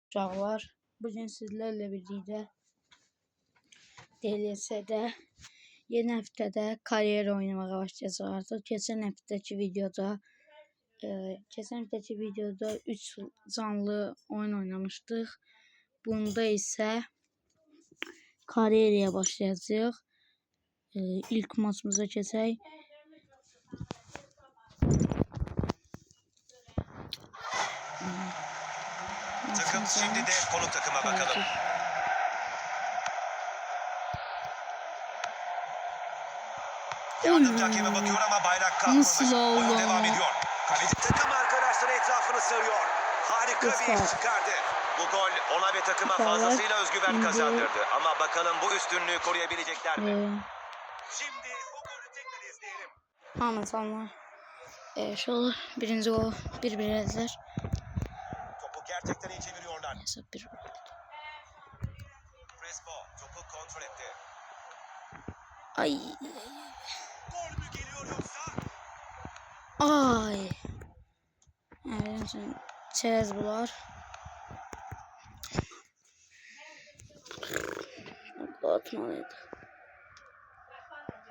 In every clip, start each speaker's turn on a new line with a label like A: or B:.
A: Uşaqlar, bugün sizlərlə birlikdə DLS-də yeni həftədə kariyer oynamağa başlayacağıq artıq. Keçən həftəki videoda 3 canlı oyun oynamışdıq. Bunda isə kariyeraya başlayacağıq. İlk maçımıza keçək.
B: Takım şimdi de konuk takıma bakalım. Yardım takime bakıyor ama bayrak kalkmamış. Oyun devam ediyor. Kaleci takım arkadaşları etrafını sarıyor. Harika bir iş çıkardı. Bu gol ona ve takıma fazlasıyla özgüven kazandırdı. Ama bakalım bu üstünlüğü koruyabilecekler mi? Şimdi o golü tekrar izleyelim.
A: Anlatalım. Şöyle birinci gol 1-1 ezler.
B: Topu gerçekten iyi çeviriyorlar.
A: Neyse 1-1.
B: Crespo topu kontrol etti.
A: Ay.
B: Gol mü geliyor yoksa?
A: Ay. Evet, çerez bunlar. Atmalıydı.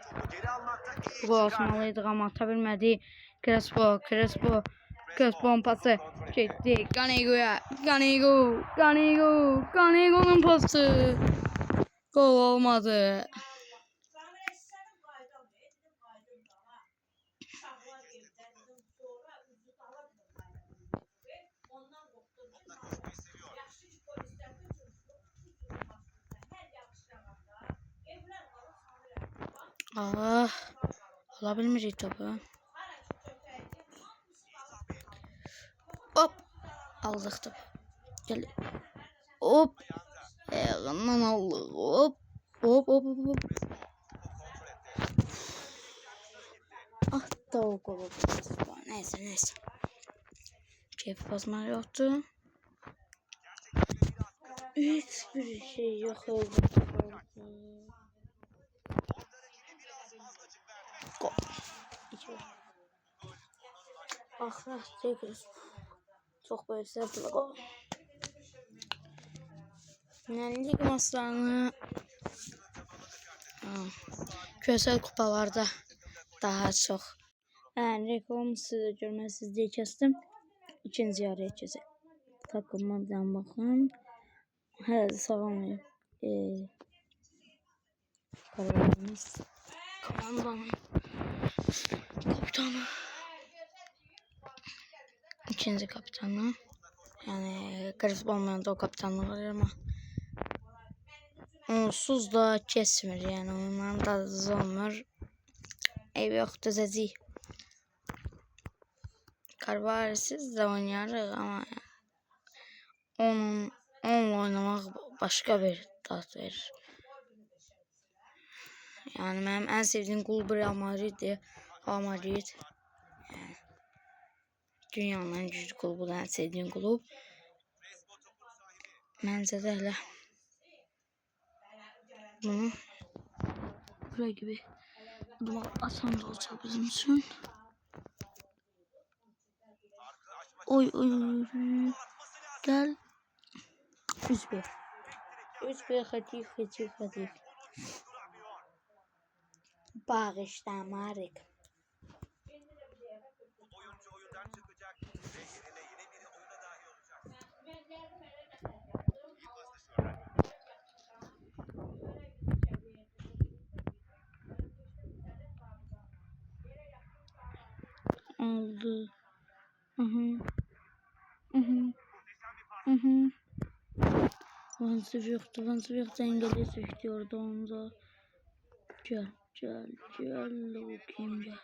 B: Topu geri almakta iyi
A: Gol
B: çıkardı.
A: atmalıydı ama atabilmedi. Crespo pası çekti. Ganego'nun pası. Gol olmadı. Alabilmeyecek topu. Hop. Aldık topu. Gel. Hop. Yandan aldık. Hop. Ah da o gol oldu. Neyse. Keyif basma yoktu. Hiçbir şey yok oldu. Gol. Ahra çekiyoruz. Çok böyle sevdiler gol. Yani lig maçlarını küresel kupalarda daha çok. Yani rekorumu size görməsiz diye kestim. İkinci yarıya keçək. Takımlardan bakın. Hələ də sağlamayıb. Komandanın kapitanı. İkinci kapitanı. Yani Crespo olmayanda o kapitanlığı var ama onsuz da kesmir. Yani onların tadı olmur. Ev yok düzəcək. Carvalha'sız da oynayarıq ama onunla oynamaq başka bir tat verir. Yani benim en sevdiğim klub Real Madrid'dir. Real Madrid. Yani dünyanın en güçlü klubu da en sevdiğim klub. Bence de öyle. Bunu buraya gibi adıma atsam da olacak bizim için. Oy. Gel. 3-1. 3-1 Hatif. Bağışlamarik.
B: Oyuncu oyundan çıkacak ve yerine yeni biri oyuna dahil olacak.
A: Oldu. Vansif yoktu. İngiliz istiyordu onda. Gel bakayım gel.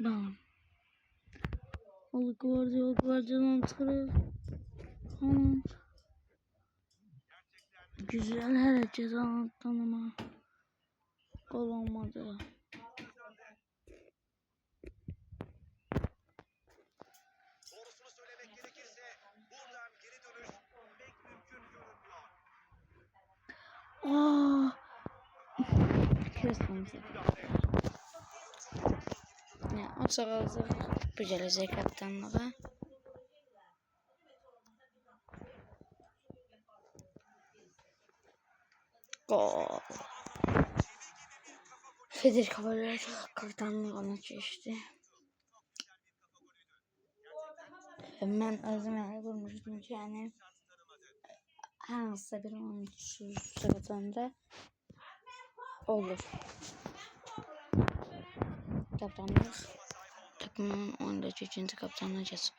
A: Tamam. Guardiola'dan çıkarır. Tamam. Güzel hareket anlattın ama gol olmadı.
B: Doğrusunu söylemek gerekirse buradan geri dönüş pek mümkün görünmüyor.
A: Kesmemiz. Ya o sırada bu gelecek kaptanlığa. Gol. Federico Valverde kaptanlığına geçti. Ben özümə qurmuşdum ki, yəni hər hansısa bir oyunçusuz sırasında olur. Kaptanlıq takımın oyundakı ikinci kaptanına geçir.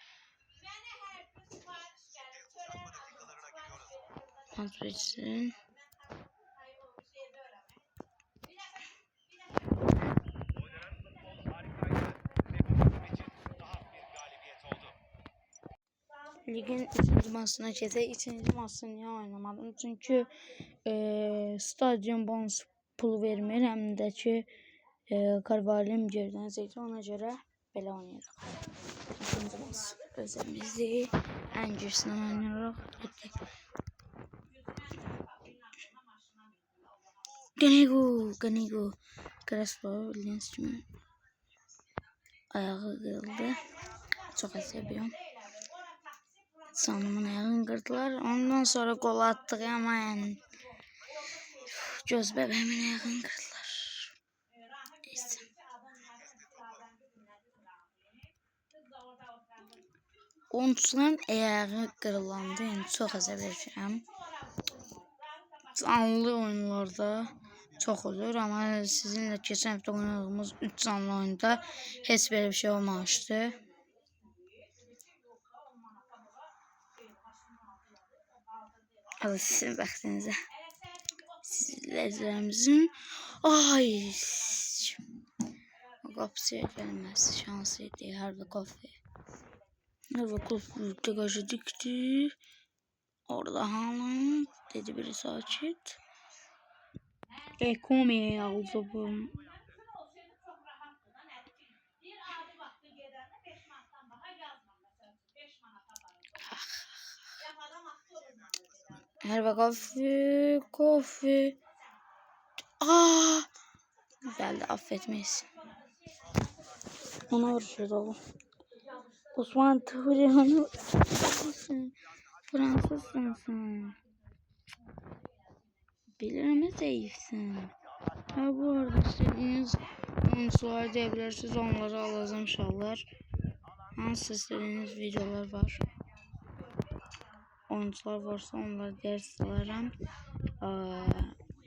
A: Madrid'in ligin 3. maçına keçək. 2-ci maçı niyə oynamadım? Çünki stadion bonus pulu vermir, həm də ki Carvalho'm gerdən çəkdi. Ona görə belə oynayırıq. 2-ci maç özümüzü ən güclüsünə oynayırıq. Ganigo. Crespo bildiğiniz kimi ayağı kırıldı. Çok seviyorum. Sanımın ayağını kırdılar. Ondan sonra gol attık ama yani göz bebeğimin ayağını kırdılar. Neyse. Oyuncuların ayağı kırılandı. Yani çok seviyorum. Canlı oyunlarda çok olur ama sizinle geçen hafta oynadığımız 3 canlı oyunda hiç böyle bir şey olmamıştı. Hadi sizin vaktinize. Sizlerimizin ay kapıya gelmez şansıydı. Harbi kafe. Degajı dikti. Orada Haaland dedi biri saçit. Ekomi aldı bu. Harbi kafe. Geldi affetmeyiz. Ona vuruşuyor oğlum. Osman Tuğrul'un Fransızsın sen. Bilirim zayıfsın. Ha bu arada istediğiniz oyuncular diyebilirsiniz. Onları alacağım inşallah. Hansı istediğiniz videolar var. Oyuncular varsa onları derslerim.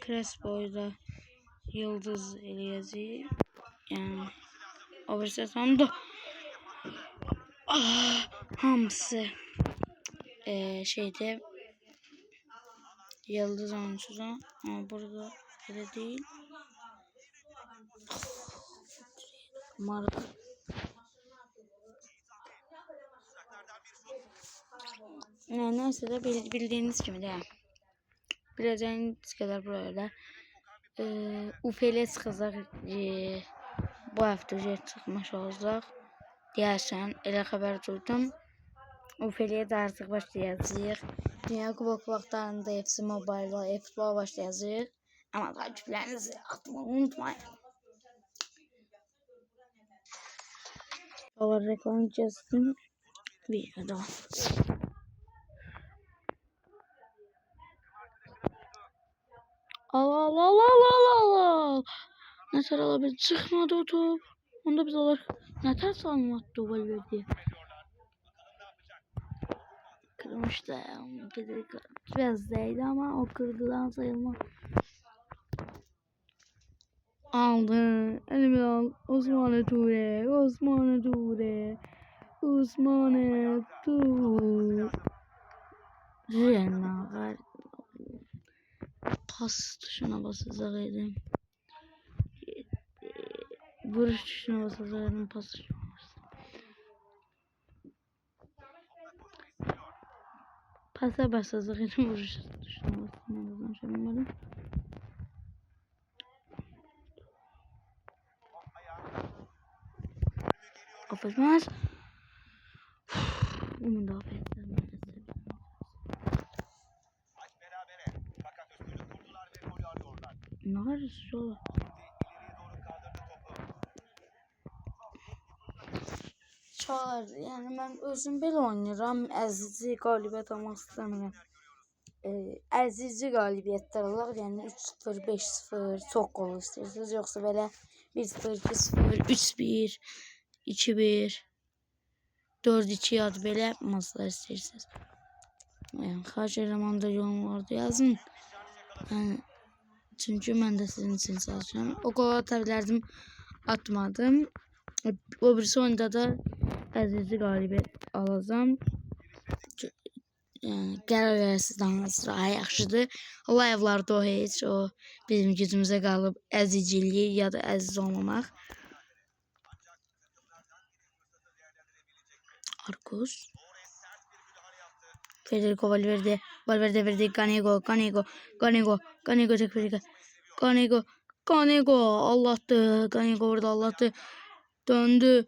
A: Crespo'da yıldız eləyəcəyik. Yani o bir sezonda hamısı şeyde yıldız oyuncusu ama burada öyle değil. Marka. Neyse de bildiğiniz gibi de. Bileceğiniz kadar böyle. UFL çıkacak. Bu hafta çıkmış olacak. Deyəsən, elə xəbər duydum. UFL-yə də artıq başlayacağıq. Dünya Kubok vaxtlarında FC Mobile, futbol başlayacağıq. Ama takiplərinizi atmayı unutmayın. Hava reklam kestim. Videoda. Allah. Ne tər alabilir? Çıkmadı o top. Onda biz olur. Ne tər salmadı o Valverde. Kırmıştı ya. Biraz değdi ama o kırdıdan sayılmaz. Aldı. Elimi al. Osman Ture. Renner. Pas tuşuna basacağım. Vuruş tuşuna basacağım. Pas tuşuna basacağım. Pasa basacağım. Vuruş tuşuna basacağım. Affetmez. Bunu da affetmez. Ne var şu? Çağır, yani ben özüm belə oynayıram, əzizi qalibət almaq istəmirəm. əzici qalibiyyətlər alaq. Yəni 3-0, 5-0 çox qol istəyirsiniz, yoxsa belə 1-0, 2-0, 3-1, 2-1, 4-2 ya da belə maçlar istəyirsiniz. Yəni xahiş edirəm onda yorumlarda yazın. Yəni çünki mən də sizin üçün çalışıram. O qol ata bilərdim, atmadım. O birisi oyunda da əzici qalibiyyət alacağım. Yəni qərar verəsiniz hansı daha yaxşıdır. Live'larda o heç o bizim gücümüzə qalıb əzicilik ya da əziz olmamaq. Arcus. Federico Valverde verdi. Ganego tek Federico. Ganego Allah'tı. Ganego orada Allah'tı. Döndü.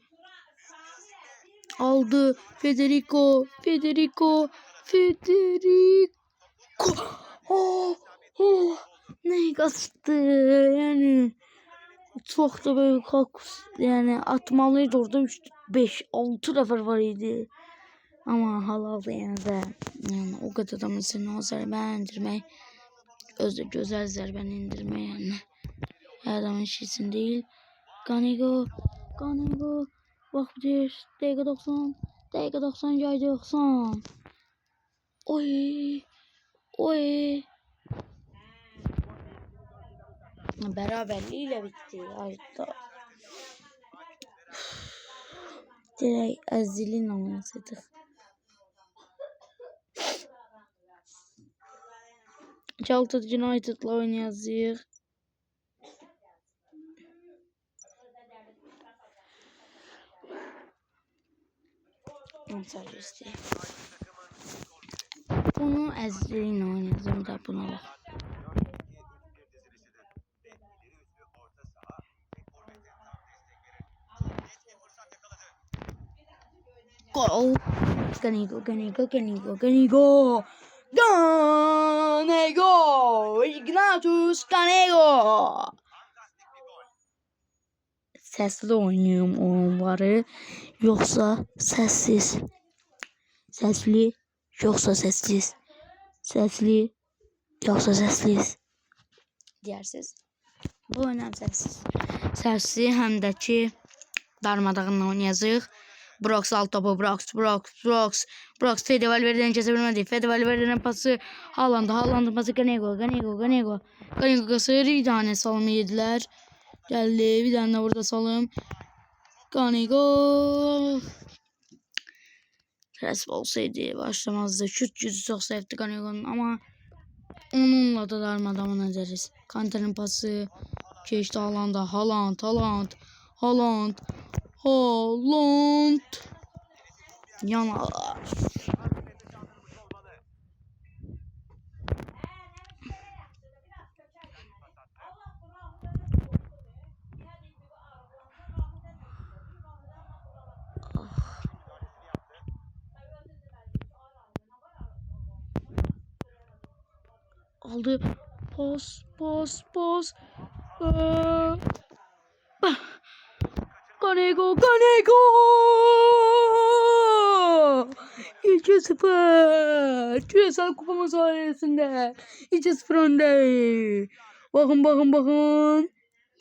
A: Aldı. Federico. Ne kaçtı yani. Çok da böyle kakus yani atmalıydı orada 5-6 nefer var idi. Ama halaldı yani de. Yani o kadar adamın seni o zərbəni indirmək özü güzel zərbəni indirmək yani. Her zaman iş için değil. Ganego. Bak bir dakika 90. Dakika 90 yay 90. Oy. Beraberliğiyle bitti. Ayda. Direkt Azil'in oynasaydık. Charlton United'la oynayacağız. Bunu Azil'in oynayacağım da buna bak. Gol. Ganego. Ignatius Ganego. Sesli oynuyorum onları. Yoksa sessiz. Sesli. Yoksa sessiz. Sesli. Yoksa sessiz. Diyersiz. Bu önemli sessiz. Sesli hem de ki darmadağınla oynayacağıq. Brox alt topu. Brox. Fede Valverde'den kesebilmedi. Fede Valverde'den pası Haaland'ın pası Ganego kasır. Bir tane salım yediler. Geldi. Bir tane de burada salım. Ganego. Resp olsaydı başlamazdı. Şut yüzü çok sevdi Ganego'nun ama onunla da darmadağın ederiz. Kante'nin pası. Geçti Haaland'a. Haaland. Yana. Aldı. Pos. Ganego. 2-0. Küresel kupamız sayesinde 2-0 önde. Bakın.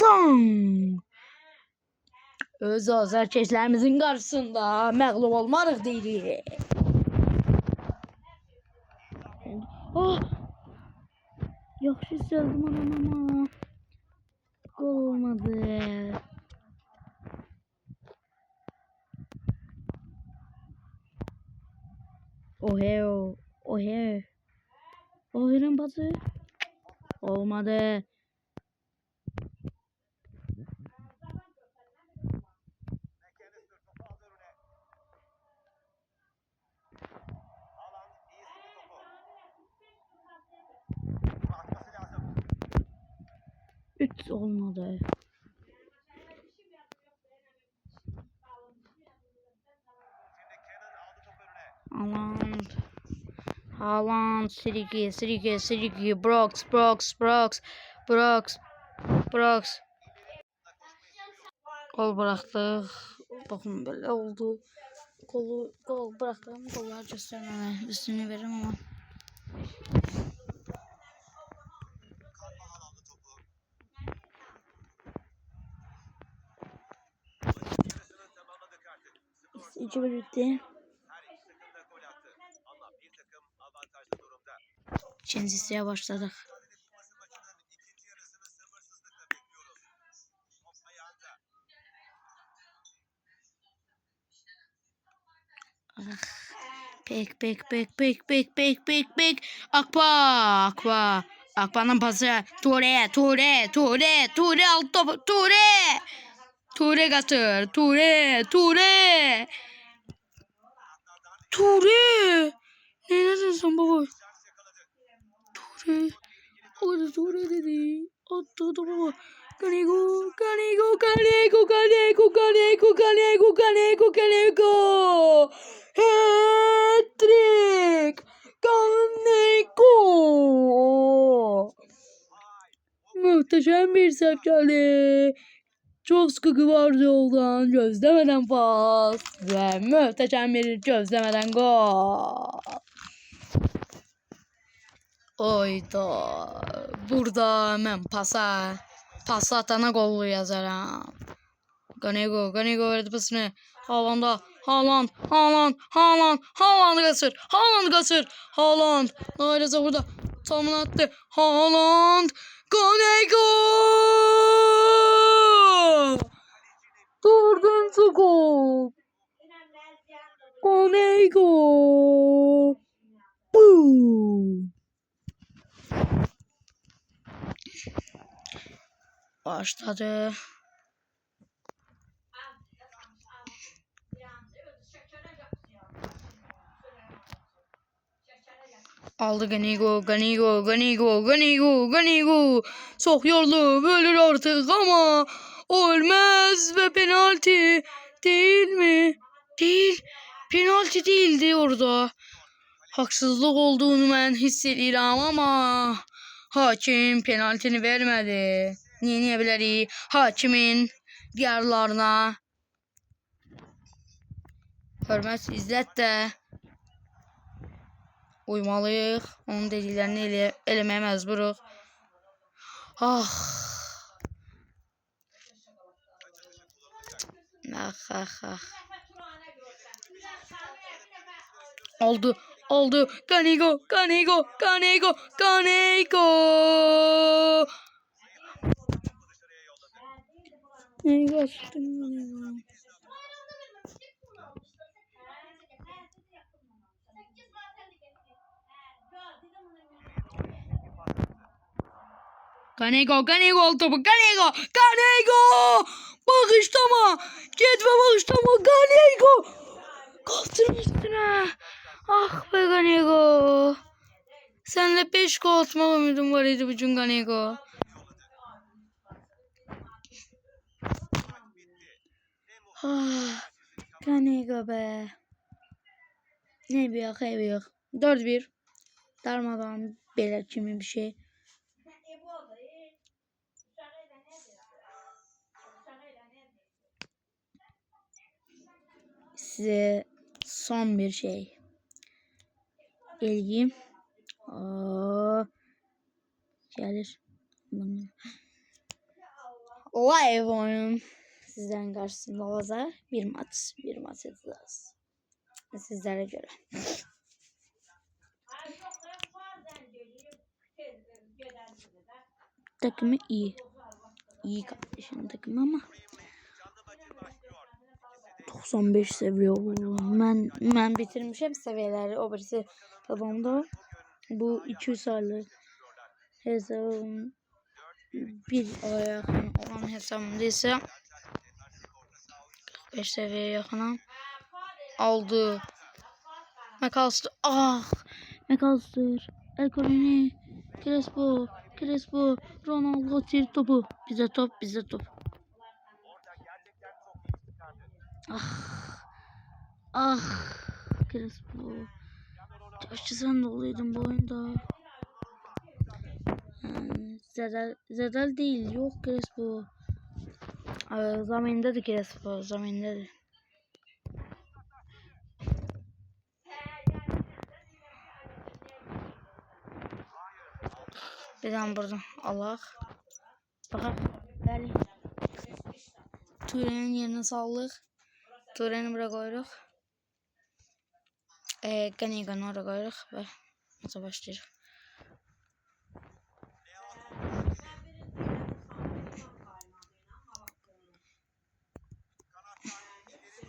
A: Bam. Öz azərkeşlərimizin qarşısında məğlub olmarıq deyirik. Yaxşı gəldim ama gol olmadı. Oyunun pası olmadı. Üç olmadı. Haaland, Siriki, Brox. Gol bıraktık. Bakın böyle oldu. Gol bıraktım. Gollar göstermeme üstünü veririm ama
B: Carvajal aldı topu. Yarısını tamamladık artık. Skor
A: 2 bitti.
B: her iki takım da gol attı. Ama bir takım avantajlı durumda.
A: İkinci başladık.
B: Kupası maçının ikinci yarısını sabırsızlıkla bekliyoruz. Top ayağında.
A: Pek. Akba'nın pası. Ture alt topu. Ture katır. Ture. Ne dedin sen baba?
B: Şans yakaladı.
A: Ture. O da Ture dedi. Attı baba. Kaneko. Hat-trick. Kaneko. Muhteşem bir sef geldi. Çok sıkıntı vardı yoldan. Gözlemeden pas. Ve muhteşem bir gözlemeden gol. Oyda. Burada hemen pasa atana golü yazarım. Ganego verdi pasını. Haaland kasır. Haaland. Neredeyse burada. Tamam attı. Haaland. Ganego. Dördüncü gol. Ganego. Boom. Başladı. Aldı Ganego. Sokuyordu bölür artık ama ölmez ve penaltı değil mi? Değil. Penaltı değildi orada. Haksızlık olduğunu ben hissediyorum ama hakim penaltını vermedi. Niye bilərik? Hakimin diyarlarına hörmət, izzət də uymalıyıq. Onun dediklərini eləməyə məcburuq. Ah. Oldu. Ganego. Ne açtın Ganego? Ganego oldu topu. Ganego! Bağışlama! Gitme bağışlama Ganego! Kalktırın üstüne. Ah be Ganego. Senle 5 gol atma ümidim var idi bugün Ganego. Ah, Ganego be. Ne bir yak. 4-1. Darmadan belə kimi bir şey. Size son bir şey eləyim. Gelir. Live oyun sizlerin karşısında olacak. Bir maç edeceğiz. Sizlere göre. Takımı iyi. İyi kardeşim takımı ama 95 seviye oldu. Ben bitirmişim seviyeleri. O birisi babamda. Bu 200 aylık hesabım bir aya yakın olan hesabımda ise 45 seviyeye yakınım. Aldı. McAllister. McAllister. El Coroni. Crespo. Ronaldo tir topu. Bize top. Crespo. Açısan doluydum bu oyunda. Zedel değil. Yok Crespo. Zamanındadır Crespo. Zamanındadır. Bir tane buradan alaq. Baxaq. Bəli. Turenin yerine sallıq. Tureni bura qoyuruq. Qaneqanı ora qoyuruq və maça başlayırıq.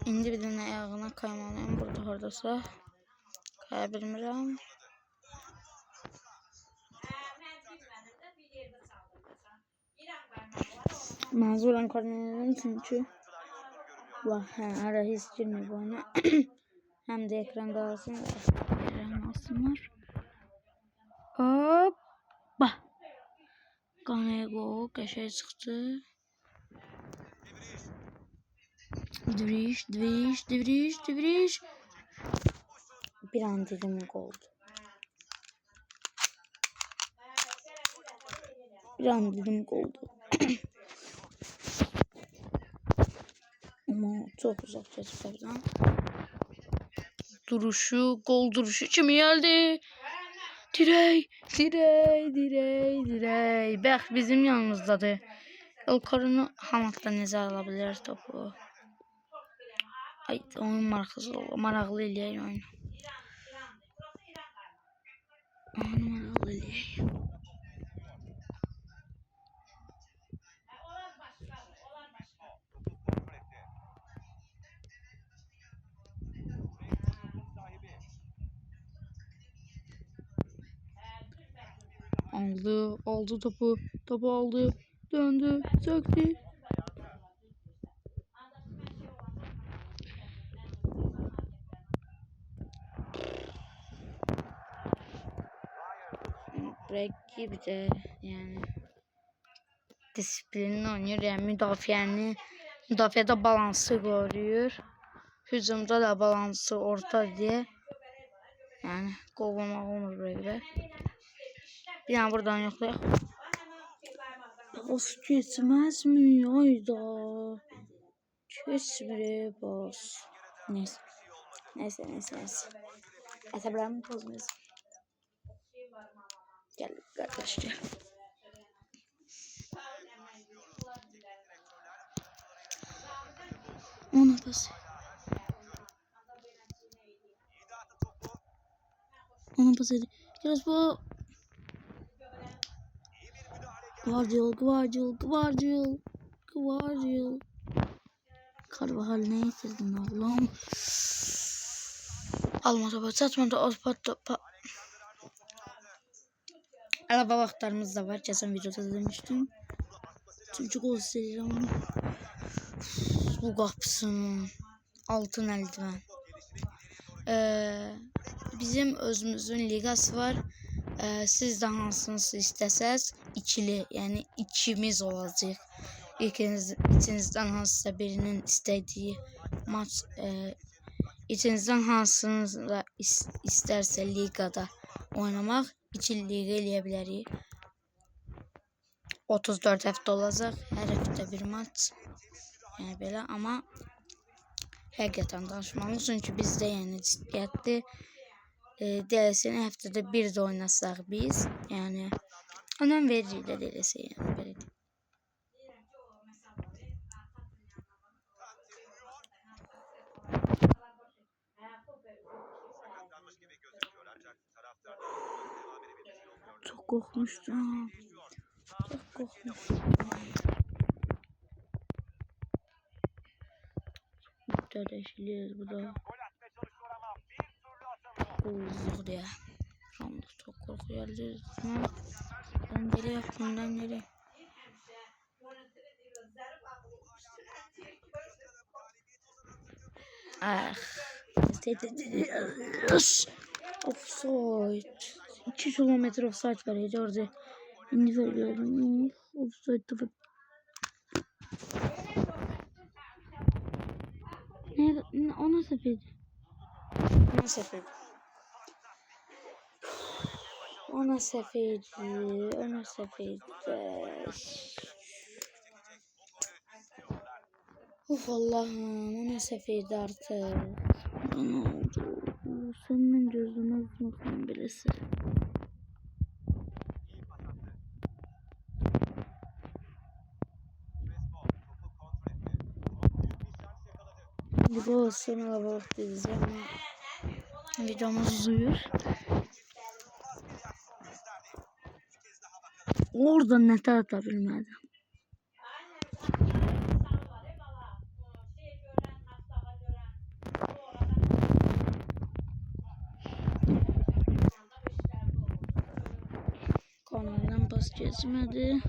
A: İndi bir dənə ayağına kaymalıyım. Burada haradasa. Kaya bilmirəm. Məcburen kornerim çünkü ara hiç girmiyor bu oyuna. Hem de ekran kalsın ve ekran alsınlar. Hoppa. Kanego köşeye çıktı. Divriş. Bir an dedim oldu. Ama çok uzak çocuklardan. Gol duruşu kimi geldi? Direy. Bak bizim yanımızdadır. Elkarını hamaktan necə ala bilər topu. Ay, oyun maraqlı eləyək oyunu. Aldı topu aldı, döndü, söktü. Rakip de yani disiplinli oynuyor, yani müdafiədə balansı qoruyor, hücumda da balansı orta diye, yani qovlamaq olmur rəqibə. Bir tane buradan yoxlayaq. Bas geçmez mi? Ayda. Kesmire bas. Neyse. Əsəblərimi pozmayasın. Gel kardeş gel. Ona bas. Biraz bu. Guardiol. Carvajal ne yitirdin oğlum? Alma topu çatmadı. Araba vaxtlarımız da var. Geçen videoda demiştim. Çünkü gol istəyirəm. Bu qapısının altın eldiven. Bizim özümüzün ligası var. Siz de hansını istəsəz ikili, yani ikimiz olacaq. İçinizdən hansısa birinin istədiyi maç, içinizdən hansını istərsə ligada oynamaq, ikili liga eləyə bilərik. 34 həftə olacaq, hər həftə bir maç. Yəni belə, amma həqiqətən danışmalıyıq, çünki bizdə yəni ciddiyyətli. DLC'ni həftədə bir də oynasaq biz, yəni önəm veririk də DLC, yəni belə. Çok korkmuştum. Kardeşliyiz bu da. Bozuk diye. Ramda çok korkuyoruz. Bundan geri. Offside. 2 kilometre offside var ya orada. İndi veriyorum. Offside tabi. Ona sefiydi. Ona sefiydi. Uf Allah'ım, ona sefiydi artık. Ne oldu? Senin gözüne bakmayın birisi. gibi olsun alabalık dizisi ama videomuz uzuyor. Orada nete atabilmedim. Kanaldan pas geçmedi.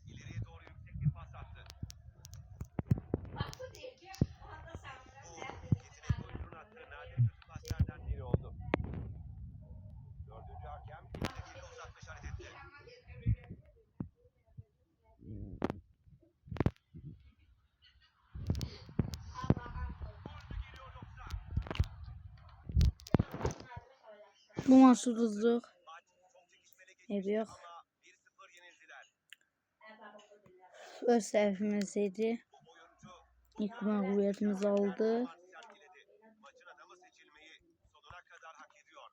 B: İleriye doğru yüksek bir pas attı. Yetenek oyuncunun attığı nadir kötü paslardan biri oldu. Dördüncü hakem ileriye uzatma işaret etti.
A: Bu maçsızlık.
B: Maç çok çekişmeli
A: Ev
B: geçmişti
A: yok.
B: ama 1-0 yenildiler.
A: Öz səhvimizdi.
B: Bu oyuncu
A: İlk məğlubiyyətimizi aldı.
B: sergiledi. Maçın adamı seçilmeyi sonuna kadar hak ediyor.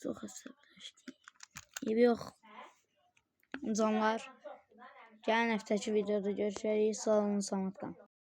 A: Çox əsəbləşdik. Ev yox. Canlar. Gələn həftəki videoda görüşərik. Sağ olun, salamat qalın.